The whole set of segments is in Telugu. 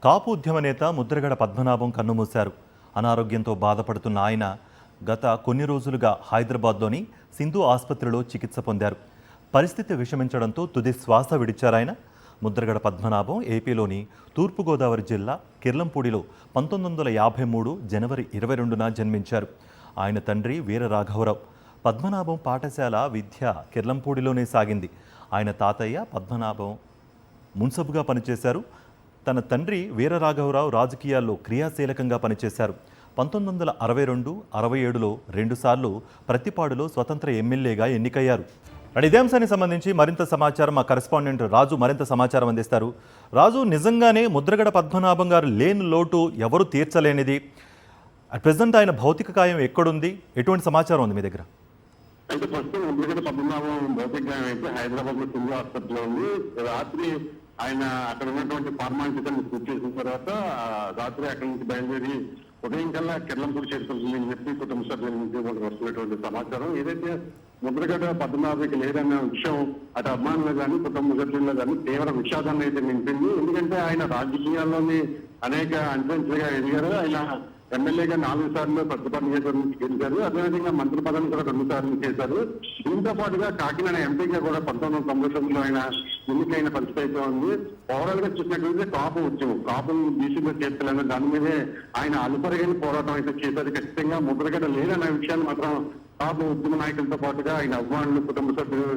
కాపు ఉద్యమ నేత ముద్రగడ పద్మనాభం కన్నుమూశారు. అనారోగ్యంతో బాధపడుతున్న ఆయన గత కొన్ని రోజులుగా హైదరాబాద్లోని సింధు ఆసుపత్రిలో చికిత్స పొందారు. పరిస్థితి విషమించడంతో తుది శ్వాస విడిచారాయన. ముద్రగడ పద్మనాభం ఏపీలోని తూర్పుగోదావరి జిల్లా కిర్లంపూడిలో 1953 జనవరి 22న జన్మించారు. ఆయన తండ్రి వీర రాఘవరావు. పద్మనాభం పాఠశాల విద్య కిర్లంపూడిలోనే సాగింది. ఆయన తాతయ్య పద్మనాభం మున్సబుగా పనిచేశారు. తన తండ్రి వీరరాఘవరావు రాజకీయాల్లో క్రియాశీలకంగా పనిచేశారు. 1962, 67లో రెండుసార్లు ప్రతిపాడులో స్వతంత్ర ఎమ్మెల్యేగా ఎన్నికయ్యారు. ఇదే అంశానికి సంబంధించి మరింత సమాచారం మా కరెస్పాండెంట్ రాజు మరింత సమాచారం అందిస్తారు. రాజు, నిజంగానే ముద్రగడ పద్మనాభం గారు లేని లోటు ఎవరు తీర్చలేనిది. అట్ ప్రెజెంట్ ఆయన భౌతిక కాయం ఎక్కడుంది? ఎటువంటి సమాచారం ఉంది మీ దగ్గర? అయితే ప్రస్తుతం ముద్రగడ పద్మనాభం భౌతిక గాయం అయితే హైదరాబాద్ లో సింధు హాస్పిటల్లో ఉంది. రాత్రి ఆయన అక్కడ ఉన్నటువంటి ఫార్మాలిటీలను పూర్తి చేసిన తర్వాత రాత్రి అక్కడి నుంచి బయలుదేరి ఉదయం కల్లా కిర్లంపూడి చేరుకుంటుందని చెప్పి కుటుంబ సభ్యుల నుంచి వస్తున్నటువంటి సమాచారం. ఏదైతే ముద్రగడ పద్మనాభకి లేదన్న విషయం అటు అభిమానులు కానీ కుటుంబ సభ్యుల్లో కానీ తీవ్ర విషాదాన్ని అయితే నింపింది. ఎందుకంటే ఆయన రాజకీయాల్లోని అనేక అంచెలుగా ఎదిగారు. ఆయన ఎమ్మెల్యేగా 4 సార్లు ప్రతిపాదన గెలిచారు. అదేవిధంగా మంత్రి పదవిని కూడా 2 సార్లు చేశారు. దీంతో పాటుగా కాకినాడ ఎంపీగా కూడా 1999లో ఆయన ఎన్నికైన పరిస్థితి అయితే ఉంది. ఓవరాల్ గా చూసినట్లయితే కాపు ఉద్యమం, కాపులు బీసీలో చేర్చాలన్న దాని మీదే ఆయన అలుపరిగని పోరాటం అయితే చేశారు. ఖచ్చితంగా ముద్రగడ లేదన్న విషయాన్ని మాత్రం కాపు ఉద్యమ నాయకులతో పాటుగా ఆయన అభిమానులు కుటుంబ సభ్యులు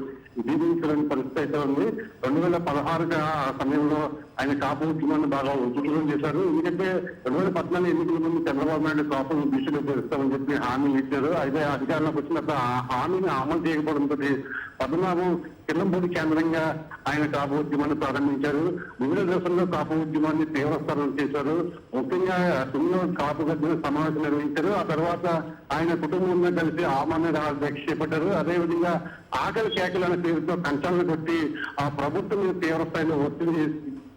జీవించలేని పరిస్థితి అయితే ఉంది. 2016 ఆ సమయంలో ఆయన కాపు ఉద్యమాన్ని బాగా ఉద్యోగం చేశారు. ఎందుకంటే 2014 ఎన్నికల ముందు చంద్రబాబు నాయుడు కాపులు బీసీలో చేరుస్తామని చెప్పి హామీలు ఇచ్చారు. అయితే అధికారంలోకి వచ్చినప్పుడు ఆ హామీని అమలు చేయకపోవడంతో పద్మనాభం కిర్లంపూడి కేంద్రంగా ఆయన కాపు ఉద్యమాన్ని ప్రారంభించారు. వివిధ దశల్లో కాపు ఉద్యమాన్ని తీవ్రస్థరం చేశారు. ముఖ్యంగా తుమ్మిలో కాపు గద్దె సమావేశం నిర్వహించారు. ఆ తర్వాత ఆయన కుటుంబంలో కలిసి ఆమరణ దీక్ష చేపట్టారు. అదేవిధంగా ఆకలి కేకలు అనే పేరుతో కంచాలను కొట్టి ఆ ప్రభుత్వం మీద తీవ్ర స్థాయిలో ఒత్తిడి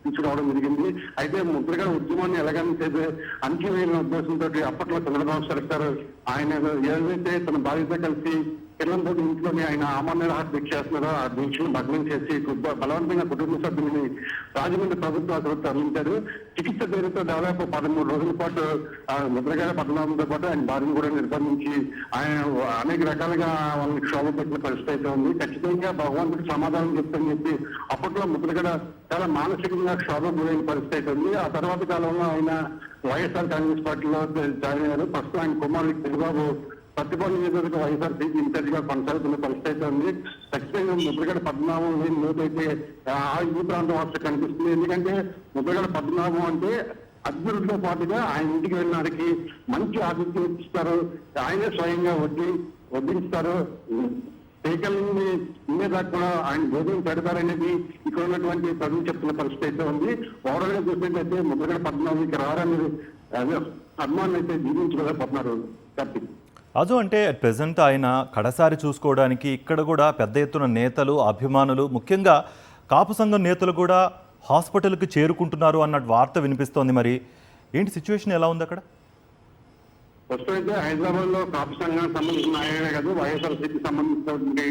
తీసుకురావడం జరిగింది. అయితే ముద్రగడ ఉద్యమాన్ని ఎలాగైనా అంచెవేయాలనే ఉద్దేశంతో అప్పట్లో చంద్రబాబు సర్కారు ఆయన ఏదైతే తన బాధ్యత కలిసి కిర్లంపూడి ఇంట్లోనే ఆయన ఆమరణ దీక్ష చేస్తున్నారో ఆ దీక్షను భగ్నం చేసి బలవంతంగా కుటుంబ సభ్యులని రాజమండ్రి ప్రభుత్వం అసలు తరలించారు. చికిత్స పేరుతో దాదాపు 13 రోజుల పాటు ముద్రగడ పద్మనాభంతో పాటు ఆయన భార్యను కూడా నిర్బంధించి ఆయన అనేక రకాలుగా వాళ్ళని క్షోభ పెట్టిన పరిస్థితి అయితే ఉంది. ఖచ్చితంగా భగవంతుడికి సమాధానం చెప్తారని చెప్పి అప్పట్లో ముద్రగడ చాలా మానసికంగా క్షోభ గురైన పరిస్థితి అయితే ఉంది. ఆ తర్వాత కాలంలో ఆయన వైఎస్ఆర్ కాంగ్రెస్ పార్టీలో జాయిన్ అయ్యారు. ప్రస్తుతం ఆయన కుమారుడు చంద్రబాబు ప్రతిపాదన నియోజకవర్గ వైఎస్ఆర్సీపీ ఇన్ఛార్జిగా కొనసాగుతున్న పరిస్థితి అయితే ఉంది. ఖచ్చితంగా ముద్రగడ పద్మనాభం లేని లోటు అయితే ఈ ప్రాంతం వస్తే కనిపిస్తుంది. ఎందుకంటే ముద్రగడ పద్మనాభం అంటే అభివృద్ధితో పాటుగా ఆయన ఇంటికి వెళ్ళినారికి మంచి ఆతిథ్యం ఇస్తారు. ఆయనే స్వయంగా వడ్డించుతారు. సైకిల్ని ఉండేదాకా కూడా ఆయన భోజనం పెడతారనేది ఇక్కడ ఉన్నటువంటి ప్రజలు చెప్తున్న పరిస్థితి అయితే ఉంది. ఓవరాల్ గా చూసినట్లయితే ముద్రగడ పద్మనాభంకి రారని అభిమానులు అయితే జీవించలేకపోతున్నారు. కార్తీక్ రాజు, అంటే అట్ ప్రెజెంట్ ఆయన కడసారి చూసుకోవడానికి ఇక్కడ కూడా పెద్ద ఎత్తున నేతలు, అభిమానులు, ముఖ్యంగా కాపు సంఘం నేతలు కూడా హాస్పిటల్కి చేరుకుంటున్నారు అన్న వార్త వినిపిస్తోంది. మరి ఏంటి సిచ్యువేషన్ ఎలా ఉంది అక్కడ? ప్రస్తుతం అయితే హైదరాబాద్ లో కాపు సంఘానికి సంబంధించిన నాయకులే కాదు, వైఎస్ఆర్సీకి సంబంధించినటువంటి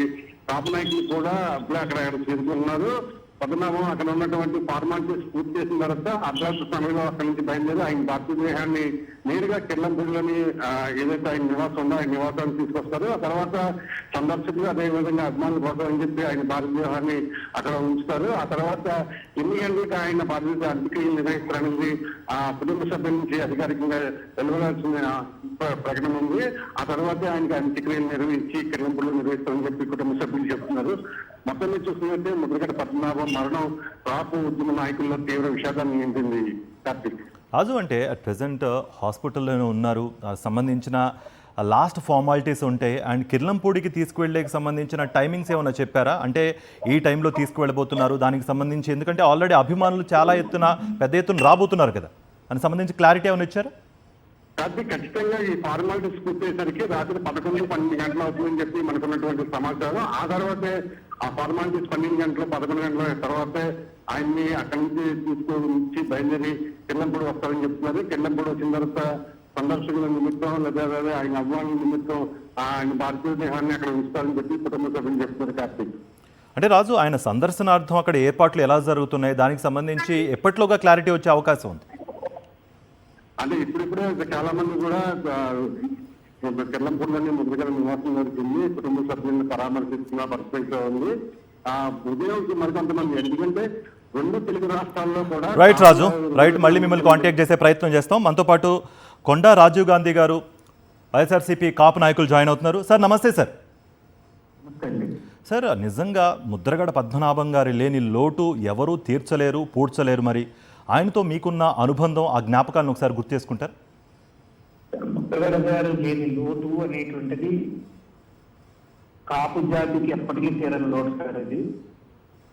కాపు నాయకులు కూడా అప్పుడే అక్కడ చేరుకుంటున్నారు. పద్మనాభం అక్కడ ఉన్నటువంటి ఫార్మాలిటీస్ పూర్తి చేసిన తర్వాత అర్ధరాత్రి సమయంలో అక్కడి నుంచి బయలుదేరి ఆయన పార్థివ దేహాన్ని నేరుగా కిర్లంపూడిలోని ఏదైతే ఆయన నివాసం ఉందో ఆయన నివాసాన్ని తీసుకొస్తారు. ఆ తర్వాత సందర్శకులు అదేవిధంగా అభిమానుల కోసం అని చెప్పి ఆయన పార్థివ దేహాన్ని అక్కడ ఉంచుతారు. ఆ తర్వాత ఎన్ని గంటలకు ఆయన బాధ్యత అంత్యక్రియలు నిర్వహిస్తారనేది ఆ కుటుంబ సభ్యుల నుంచి అధికారికంగా వెలువడాల్సిన ప్రకటన ఉంది. ఆ తర్వాత ఆయనకి అంత్యక్రియలు నిర్వహించి కిర్లంపూడిలో నిర్వహిస్తారని చెప్పి కుటుంబ సభ్యులు చెప్తున్నారు. మొత్తం మీద చూసినట్టే ముద్రగడ పద్మనాభం మరణం కాపు ఉద్యమ నాయకుల్లో తీవ్ర విషాదాన్ని నింపింది. కార్తీక్ రాజు, అంటే అట్ ప్రెజెంట్ హాస్పిటల్లోనే ఉన్నారు. సంబంధించిన లాస్ట్ ఫార్మాలిటీస్ ఉంటాయి. అండ్ కిర్లంపూడికి తీసుకువెళ్ళేకి సంబంధించిన టైమింగ్స్ ఏమైనా చెప్పారా? అంటే ఈ టైంలో తీసుకువెళ్ళబోతున్నారు దానికి సంబంధించి, ఎందుకంటే ఆల్రెడీ అభిమానులు చాలా పెద్ద ఎత్తున రాబోతున్నారు కదా, దానికి సంబంధించి క్లారిటీ ఏమైనా ఇచ్చారా? కార్తీక్ ఖచ్చితంగా ఈ ఫార్మాలిటీస్ పూర్తయ్యేసరికి రాత్రి 11-12 గంటలు అవుతుందని చెప్పి మనకున్నటువంటి సమాచారం. ఆ తర్వాతే ఆ ఫార్మాలిటీస్ 12 గంటలు 11 గంటల తర్వాతే ఆయన్ని అక్కడి నుంచి తీసుకొని బయలుదేరి కిర్లంపూడి వస్తారని చెప్తున్నారు. కిర్లంపూడి వచ్చిన తర్వాత సందర్శకుల నిమిత్తం లేదా ఆయన అభిమానుల నిమిత్తం ఆయన భారతీయ దేహాన్ని అక్కడ ఉంచుతారని చెప్పి కుటుంబ సభ్యులు చెప్తున్నారు. కార్తీక్ అంటే రాజు, ఆయన సందర్శనార్థం అక్కడ ఏర్పాట్లు ఎలా జరుగుతున్నాయి, దానికి సంబంధించి ఎప్పటిలోగా క్లారిటీ వచ్చే అవకాశం ఉంది? అంటే ఇప్పుడిప్పుడే చాలా మంది కూడా కిర్లంపూడిలోని ముద్రగడ నివాసం జరిగింది, కుటుంబ సభ్యులను పరామర్శిస్తున్న పరిస్థితి ఉంది. ఆ ఉదయం మరికొంతమంది, ఎందుకంటే రెండు తెలుగు రాష్ట్రాల్లో కూడా రైట్ రాజు, రైట్, మళ్ళీ మిమ్మల్ని కాంటాక్ట్ చేసే ప్రయత్నం చేస్తాం. మనతో పాటు కొండా రాజీవ్ గాంధీ గారు, వైఎస్ఆర్సీపీ కాపు నాయకులు జాయిన్ అవుతున్నారు. సార్ నమస్తే సార్. సార్, నిజంగా ముద్రగడ పద్మనాభం గారి లేని లోటు ఎవరూ తీర్చలేరు, పూడ్చలేరు. మరి ఆయనతో మీకున్న అనుబంధం, ఆ జ్ఞాపకాలను ఒకసారి గుర్తు చేసుకుంటారు? ముద్రగడ గారు లేని లోటు అనేటువంటిది కాపు జాతికి ఎప్పటికీ తీరని లోటు సార్. అది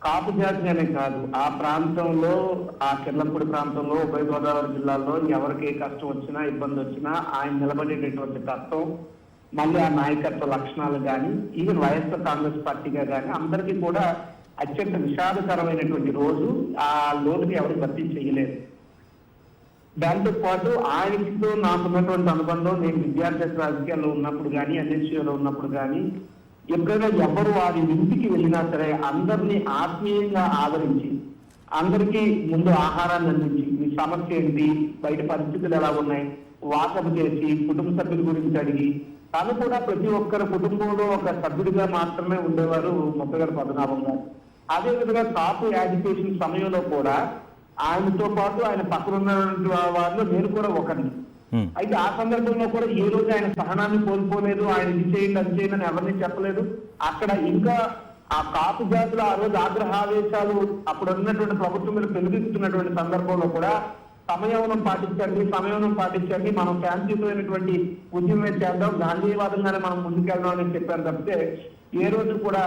కాపు జాతి అనే కాదు, ఆ ప్రాంతంలో, ఆ కిర్లంపూడి ప్రాంతంలో, ఉభయ గోదావరి జిల్లాలో ఎవరికి ఏ కష్టం వచ్చినా, ఇబ్బంది వచ్చినా ఆయన నిలబడేటటువంటి తత్వం, మళ్ళీ ఆ నాయకత్వ లక్షణాలు కానీ, ఈవెన్ వైఎస్ఆర్ కాంగ్రెస్ పార్టీగా కానీ అందరికీ కూడా అత్యంత విషాదకరమైనటువంటి రోజు. ఆ లోటుని ఎవరికి భర్తీ చేయలేదు. దాంతో పాటు ఆయనతో నాకున్నటువంటి అనుబంధం, నేను విద్యార్థి రాజకీయాల్లో ఉన్నప్పుడు కానీ, ఎన్ఎస్యూలో ఉన్నప్పుడు కానీ, ఎప్పుడైనా ఎవరు వారి ఇంటికి వెళ్ళినా సరే అందరినీ ఆత్మీయంగా ఆదరించి, అందరికీ ముందు ఆహారాన్ని అందించి, మీ సమస్య ఏంటి, బయట పరిస్థితులు ఎలా ఉన్నాయి, వాకపు చేసి, కుటుంబ సభ్యుల గురించి అడిగి, తను కూడా ప్రతి ఒక్కరి కుటుంబంలో ఒక సభ్యుడిగా మాత్రమే ఉండేవారు ముద్రగడ పద్మనాభం గారు. అదేవిధంగా కాపు యాజిటేషన్ సమయంలో కూడా ఆయనతో పాటు ఆయన పక్కన ఉన్నటువంటి వారిలో నేను కూడా ఒకరిని. అయితే ఆ సందర్భంలో కూడా ఏ రోజు ఆయన సహనాన్ని కోల్పోలేదు, ఆయన ఇది చేయండి అది చేయండి అని ఎవరిని చెప్పలేదు. అక్కడ ఇంకా ఆ కాపు జాతులు ఆ రోజు ఆగ్రహావేశాలు అప్పుడు ఉన్నటువంటి ప్రభుత్వం మీద పెరిగిస్తున్నటువంటి సందర్భంలో కూడా సమయవనం పాటించండి, మనం శాంతియుతమైనటువంటి ఉద్యమం చేద్దాం, గాంధీవాదంగానే మనం ముందుకెళ్దాం అని చెప్పారు తప్పితే ఏ రోజు కూడా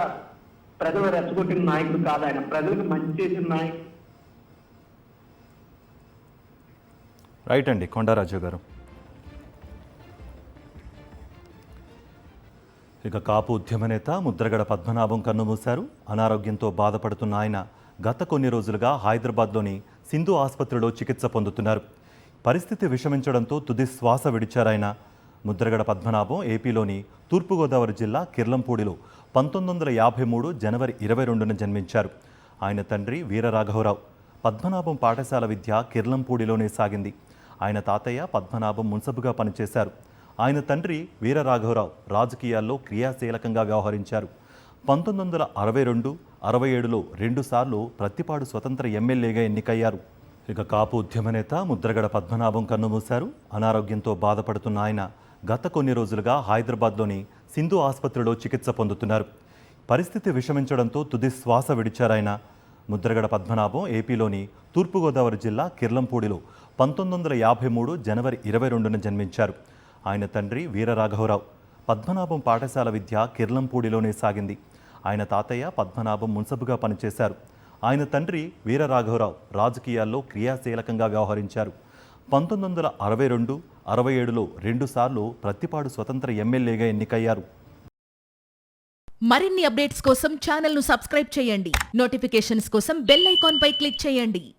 ప్రజలు రెచ్చగొట్టిన నాయకుడు కాదు ఆయన. ప్రజలకు మంచి చేసిన నాయకుడు. రైట్ అండి కొండారాజు గారు. ఇక కాపు ఉద్యమ నేత ముద్రగడ పద్మనాభం కన్నుమూశారు. అనారోగ్యంతో బాధపడుతున్న ఆయన గత కొన్ని రోజులుగా హైదరాబాద్లోని సింధు ఆసుపత్రిలో చికిత్స పొందుతున్నారు. పరిస్థితి విషమించడంతో తుది శ్వాస విడిచారాయన. ముద్రగడ పద్మనాభం ఏపీలోని తూర్పుగోదావరి జిల్లా కిర్లంపూడిలో 1953 జనవరి 22న జన్మించారు. ఆయన తండ్రి వీరరాఘవరావు. పద్మనాభం పాఠశాల విద్య కిర్లంపూడిలోనే సాగింది. ఆయన తాతయ్య పద్మనాభం మున్సబుగా పనిచేశారు. ఆయన తండ్రి వీరరాఘవరావు రాజకీయాల్లో క్రియాశీలకంగా వ్యవహరించారు. 1962, 67లో 2 సార్లు ప్రత్తిపాడు స్వతంత్ర ఎమ్మెల్యేగా ఎన్నికయ్యారు. ఇక కాపు ఉద్యమ నేత ముద్రగడ పద్మనాభం కన్నుమూశారు. అనారోగ్యంతో బాధపడుతున్న ఆయన గత కొన్ని రోజులుగా హైదరాబాద్లోని సింధు ఆసుపత్రిలో చికిత్స పొందుతున్నారు. పరిస్థితి విషమించడంతో తుది శ్వాస విడిచారాయన. ముద్రగడ పద్మనాభం ఏపీలోని తూర్పుగోదావరి జిల్లా కిర్లంపూడిలో 1953 జనవరి 22న జన్మించారు. ఆయన తండ్రి వీరరాఘవరావు. పద్మనాభం పాఠశాల విద్య కిర్లంపూడిలోనే సాగింది. ఆయన తాతయ్య పద్మనాభం మున్సబుగా పనిచేశారు. ఆయన తండ్రి వీరరాఘవరావు రాజకీయాల్లో క్రియాశీలకంగా వ్యవహరించారు. 1962, 67లో 2 సార్లు ప్రత్తిపాడు స్వతంత్ర ఎమ్మెల్యేగా ఎన్నికయ్యారు. మరిన్ని అప్డేట్స్ కోసం ఛానల్ను సబ్స్క్రైబ్ చేయండి. నోటిఫికేషన్స్ కోసం బెల్ ఐకాన్ పై క్లిక్ చేయండి.